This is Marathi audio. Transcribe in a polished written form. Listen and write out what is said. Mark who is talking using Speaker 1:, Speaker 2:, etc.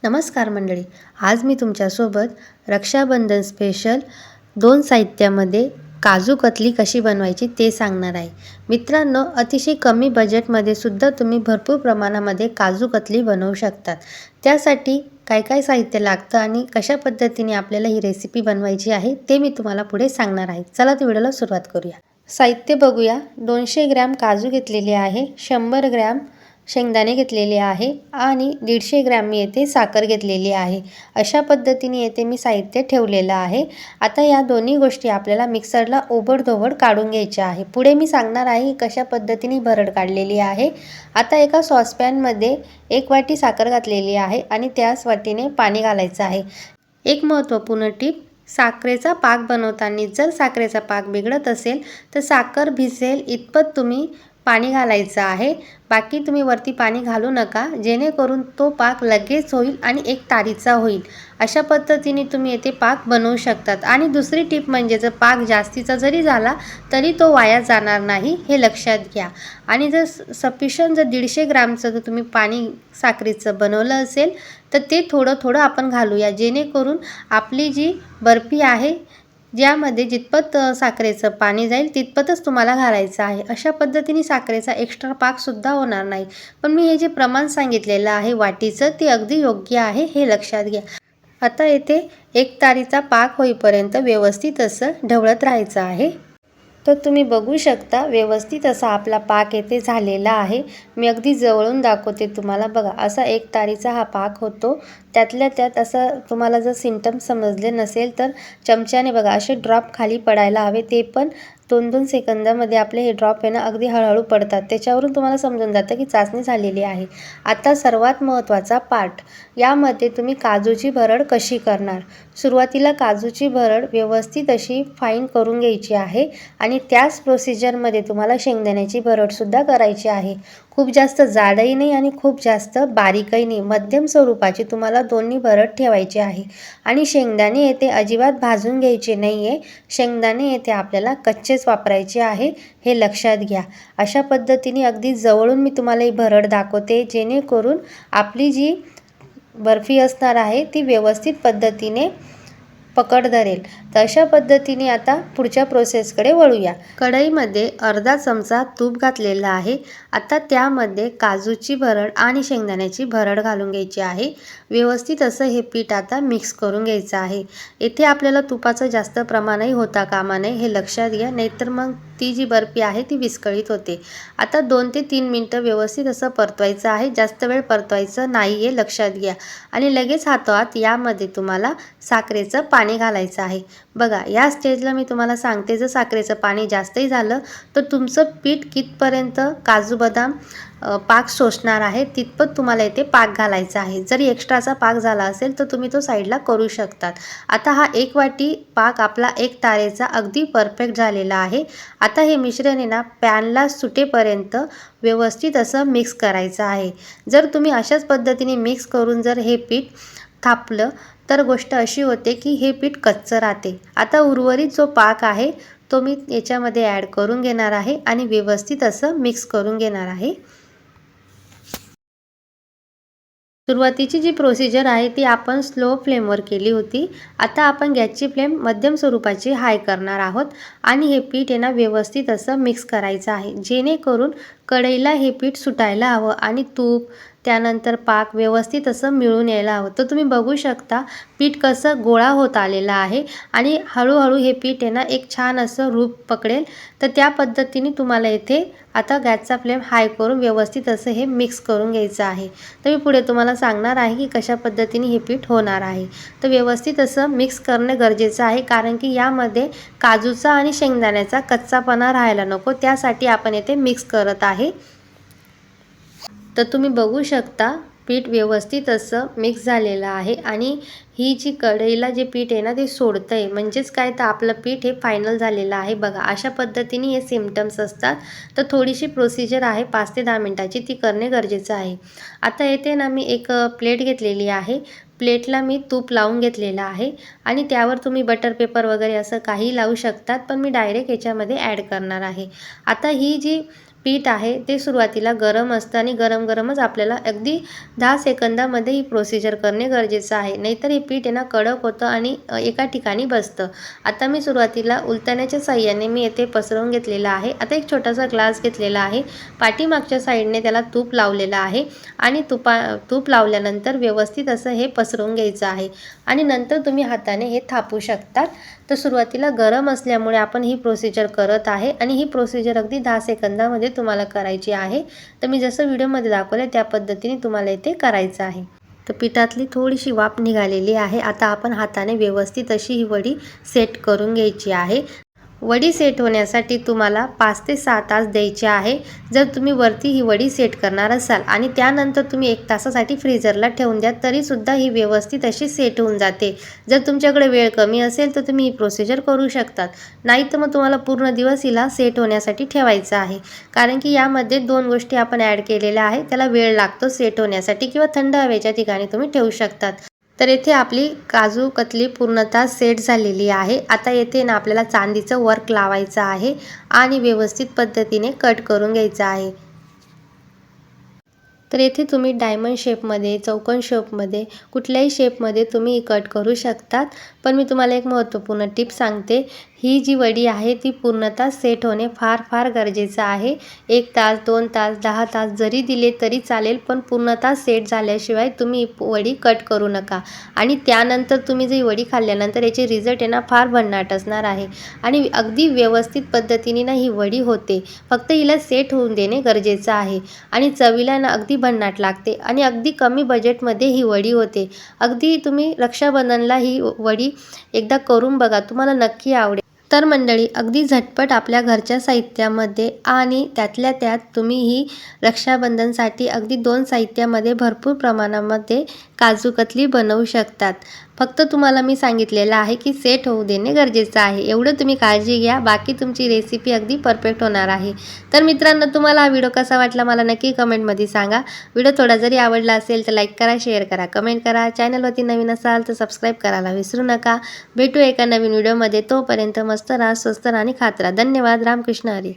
Speaker 1: नमस्कार मंडळी, आज मी तुमच्यासोबत रक्षाबंधन स्पेशल 2 साहित्यामध्ये काजू कतली कशी बनवायची ते सांगणार आहे. मित्रांनो, अतिशय कमी बजेटमध्ये सुद्धा तुम्ही भरपूर प्रमाणामध्ये काजू कतली बनवू शकतात. त्यासाठी काय काय साहित्य लागतं आणि कशा पद्धतीने आपल्याला ही रेसिपी बनवायची आहे ते मी तुम्हाला पुढे सांगणार आहे. चला तर व्हिडिओला सुरुवात करूया. साहित्य बघूया. 200 ग्रॅम काजू घेतलेले आहे, 100 ग्रॅम शेंगदाणे घेतलेले आहे आणि 150 ग्रॅम मी येथे साखर घेतलेली आहे. अशा पद्धतीने येथे मी साहित्य ठेवलेलं आहे. आता या दोन्ही गोष्टी आपल्याला मिक्सरला ओबडधोबड काढून घ्यायच्या आहे. पुढे मी सांगणार आहे कशा पद्धतीने भरड काढलेली आहे. आता एका सॉसपॅनमध्ये 1 वाटी साखर घातलेली आहे आणि त्याच वाटीने पाणी घालायचं आहे. एक महत्त्वपूर्ण टीप, साखरेचा पाक बनवताना जर साखरेचा पाक बिघडत असेल तर साखर भिजेल इतपत तुम्ही पाणी घालायचं आहे. बाकी तुम्ही वरती पाणी घालू नका, जेणेकरून तो पाक लगेच होईल आणि एक तारीचा होईल. अशा पद्धतीने तुम्ही येथे पाक बनवू शकतात. आणि दुसरी टिप म्हणजे जर पाक जास्तीचा जरी झाला तरी तो वाया जाणार नाही, हे लक्षात घ्या. आणि जर सफिशियंट जर 150 ग्रॅमचं जर तुम्ही पाणी साखरेचं बनवलं असेल तर ते थोडं थोडं आपण घालूया, जेणेकरून आपली जी बर्फी आहे ज्यामध्ये जितपत साखरेचं पाणी जाईल तितपतच तुम्हाला घालायचं आहे. अशा पद्धतीने साखरेचा एक्स्ट्रा पाकसुद्धा होणार नाही. पण मी हे जे प्रमाण सांगितलेलं आहे वाटीचं ते अगदी योग्य आहे, हे लक्षात घ्या. आता येथे एक तारीचा पाक होईपर्यंत व्यवस्थित असं ढवळत राहायचं आहे. तर तुम्ही बघू शकता व्यवस्थित असा आपला पाक येथे झालेला आहे. मी अगदी जवळून दाखवते तुम्हाला. बघा, असा एक तारीचा हा पाक होतो. त्यातल्या त्यात असं तुम्हाला जर सिम्पटम समजले नसेल तर चमच्याने बघा असे ड्रॉप खाली पडायला हवे. ते पण 2-2 सेकंदामध्ये आपले हे ड्रॉप आहे ना अगदी हळूहळू पडतात. त्याच्यावरून तुम्हाला समजून जातं की चाचणी झालेली आहे. आता सर्वात महत्त्वाचा पार्ट, यामध्ये तुम्ही काजूची भरड कशी करणार. सुरुवातीला काजूची भरड व्यवस्थित अशी फाईन करून घ्यायची आहे आणि त्याच प्रोसिजरमध्ये तुम्हाला शेंगदाण्याची भरडसुद्धा करायची आहे. खूप जास्त जाडही नाही आणि खूप जास्त बारीकही नाही, मध्यम स्वरूपाची तुम्हाला दोन्ही भरड ठेवायची आहे. आणि शेंगदाणे येथे अजिबात भाजून घ्यायचे नाही आहे. शेंगदाणे येथे आपल्याला कच्चेच वापरायचे आहे, हे लक्षात घ्या. अशा पद्धतीने अगदी जवळून मी तुम्हाला ही भरड दाखवते, जेणेकरून आपली जी बर्फी असणार आहे ती व्यवस्थित पद्धतीने पकड धरेल. तर अशा पद्धतीने आता पुढच्या प्रोसेसकडे वळूया. कढईमध्ये अर्धा चमचा तूप घातलेला आहे. आता त्यामध्ये काजूची भरड आणि शेंगदाण्याची भरड घालून घ्यायची आहे. व्यवस्थित असं हे पीठ आता मिक्स करून घ्यायचं आहे. येथे आपल्याला तुपाचं जास्त प्रमाणही होता कामा नये, हे लक्षात घ्या, नाहीतर मग ती जी बर्फी आहे ती विस्कळीत होते. आता 2 ते 3 मिनटं व्यवस्थित असं परतवायचं आहे. जास्त वेळ परतवायचं नाही, हे लक्षात घ्या. आणि लगेच हातोहात यामध्ये तुम्हाला साखरेचं पाणी घालायचं आहे. बघा, या स्टेजला मी तुम्हाला सांगते, जर साखरेचं पाणी जास्तही झालं तर तुमचं पीठ कितपर्यंत काजू बदाम पाक शोषणार आहे तितपत तुम्हाला इथे पाक घालायचा आहे. जरी एक्स्ट्राचा पाक झाला असेल तर तुम्ही तो साईडला करू शकतात. आता हा 1 वाटी पाक आपला 1 तारेचा अगदी परफेक्ट झालेला आहे. आता हे मिश्रण आहे ना पॅनला सुटेपर्यंत व्यवस्थित असं मिक्स करायचं आहे. जर तुम्ही अशाच पद्धतीने मिक्स करून जर हे पीठ थापलं तर गोष्ट अशी होते की हे पीठ कच्चं राहते. आता उर्वरित जो पाक आहे तो मी याच्यामध्ये ॲड करून घेणार आहे आणि व्यवस्थित असं मिक्स करून घेणार आहे. सुरुवातीची जी प्रोसिजर आहे ती आपण स्लो फ्लेमवर केली होती. आता आपण गॅसची फ्लेम मध्यम स्वरूपाची हाय करणार आहोत आणि हे पीठ आहे ना व्यवस्थित असं मिक्स करायचं आहे, जेणेकरून कढईला हे पीठ सुटायला हवं आणि तूप त्यानंतर पाक व्यवस्थित असं मिळून यायला हवं. तर तुम्ही बघू शकता पीठ कसं गोळा होत आलेलं आहे आणि हळूहळू हे पीठ आहे ना एक छान असं रूप पकडेल. तर त्या पद्धतीने तुम्हाला इथे आता गॅसचा फ्लेम हाय करून व्यवस्थित असं हे मिक्स करून घ्यायचं आहे. तर मी पुढे तुम्हाला सांगणार आहे की कशा पद्धतीने हे पीठ होणार आहे. तर व्यवस्थित असं मिक्स करणं गरजेचं आहे, कारण की यामध्ये काजूचा आणि शेंगदाण्याचा कच्चापणा राहायला नको, त्यासाठी आपण येथे मिक्स करत आहे. तर तुम्ही बघू शकता पीठ व्यवस्थित असं मिक्स झालेलं आहे आणि ही जी कढईला जे पीठ आहे ना ते सोडतं आहे, म्हणजेच काय तर आपलं पीठ हे फायनल झालेलं आहे. बघा, अशा पद्धतीने हे सिम्पटम्स असतात. तर थोडीशी प्रोसिजर आहे 5 ते 10 मिनटाची, ती करणे गरजेचं आहे. आता येथे ना मी एक प्लेट घेतलेली आहे. प्लेटला मी तूप लावून घेतलेलं आहे आणि त्यावर तुम्ही बटर पेपर वगैरे असं काही लावू शकतात, पण मी डायरेक्ट याच्यामध्ये ॲड करणार आहे. आता ही जी पीठ आहे ते सुरुवातीला गरम असतं आणि गरमच आपल्याला अगदी 10 सेकंदामध्ये ही प्रोसिजर करणे गरजेचं आहे, नाहीतर हे पीठ आहे ना कडक होतं आणि एका ठिकाणी बसतं. आता मी सुरुवातीला उलटण्याच्या साहाय्याने मी येथे पसरवून घेतलेलं आहे. आता एक छोटासा ग्लास घेतलेला आहे, पाठीमागच्या साईडने त्याला तूप लावलेलं आहे आणि तूप लावल्यानंतर व्यवस्थित असं हे पसरवून घ्यायचं आहे आणि नंतर तुम्ही हाताने हे थापू शकतात. तर सुरुवातीला गरम असल्यामुळे आपण ही प्रोसिजर करत आहे आणि ही प्रोसिजर अगदी 10 सेकंदामध्ये तुम्हाला करायची आहे. तर मी जसं व्हिडिओमध्ये दाखवलं त्या पद्धतीने तुम्हाला इथे करायचं आहे. तर पिठातली थोडीशी वाफ निघालेली आहे. आता आपण हाताने व्यवस्थित अशी ही वडी सेट करून घ्यायची आहे. वडी सेट होण्यासाठी तुम्हाला 5 ते 6 तास द्यायचे आहे. जर तुम्ही वरती ही वडी सेट करणार असाल आणि त्यानंतर तुम्ही 1 तासासाठी फ्रीझरला ठेवून द्या तरीसुद्धा ही व्यवस्थित अशी सेट होऊन जाते. जर तुमच्याकडे वेळ कमी असेल तर तुम्ही ही प्रोसिजर करू शकतात, नाही तर मग तुम्हाला पूर्ण दिवस हिला सेट होण्यासाठी ठेवायचं आहे. कारण की यामध्ये 2 गोष्टी आपण ॲड केलेल्या आहेत, त्याला वेळ लागतो सेट होण्यासाठी किंवा थंड हवेच्या ठिकाणी तुम्ही ठेवू शकतात. तर येथे आपली काजू कतली पूर्णतः सेट झालेली आहे. आता येथे ना आपल्याला चांदीचं वर्क लावायचं आहे आणि व्यवस्थित पद्धतीने कट करून घ्यायचं आहे. तर येथे तुम्ही डायमंड शेपमध्ये, चौकोन शेपमध्ये, कुठल्याही शेपमध्ये तुम्ही कट करू शकतात. पण मी तुम्हाला एक महत्त्वपूर्ण टिप सांगते, ही जी वडी आहे ती पूर्णतः सेट होणे फार गरजेचं आहे. 1 तास, 2 तास, 10 तास जरी दिले तरी चालेल, पण पूर्णतः सेट झाल्याशिवाय तुम्ही वडी कट करू नका. आणि त्यानंतर तुम्ही जी वडी खाल्ल्यानंतर याचे रिझल्ट आहे ना फार भन्नाट असणार आहे आणि अगदी व्यवस्थित पद्धतीने ना ही वडी होते. फक्त हिला सेट होऊन देणे गरजेचं आहे आणि चवीला ना अगदी भन्नाट लागते आणि अगदी कमी बजेटमध्ये ही वडी होते. अगदी तुम्ही रक्षाबंधनला ही वडी एकदा करून बघा, तुम्हाला नक्की आवडेल. तर मंडळी, अगदी झटपट आपल्या घरच्या साहित्यामध्ये आणि त्यातल्या त्यात तुम्ही ही रक्षाबंधनसाठी अगदी 2 साहित्यामध्ये भरपूर प्रमाणामध्ये काजू कतली बनवू शकतात. फक्त तुम्हाला मी सांगितलेलं आहे की सेट होऊ देणे गरजेचं आहे. एवढं तुम्ही काळजी घ्या, बाकी तुमची रेसिपी अगदी परफेक्ट होणार आहे. तर मित्रांनो, तुम्हाला हा व्हिडिओ कसा वाटला मला नक्की कमेंटमध्ये सांगा. व्हिडिओ थोडा जरी आवडला असेल तर लाईक करा, शेअर करा, कमेंट करा. चॅनलवरती नवीन असाल तर सबस्क्राईब करायला विसरू नका. भेटू एका नवीन व्हिडिओमध्ये. तोपर्यंत मस्त राहा, स्वस्त राहा आणि खात राहा. धन्यवाद. रामकृष्ण हरी.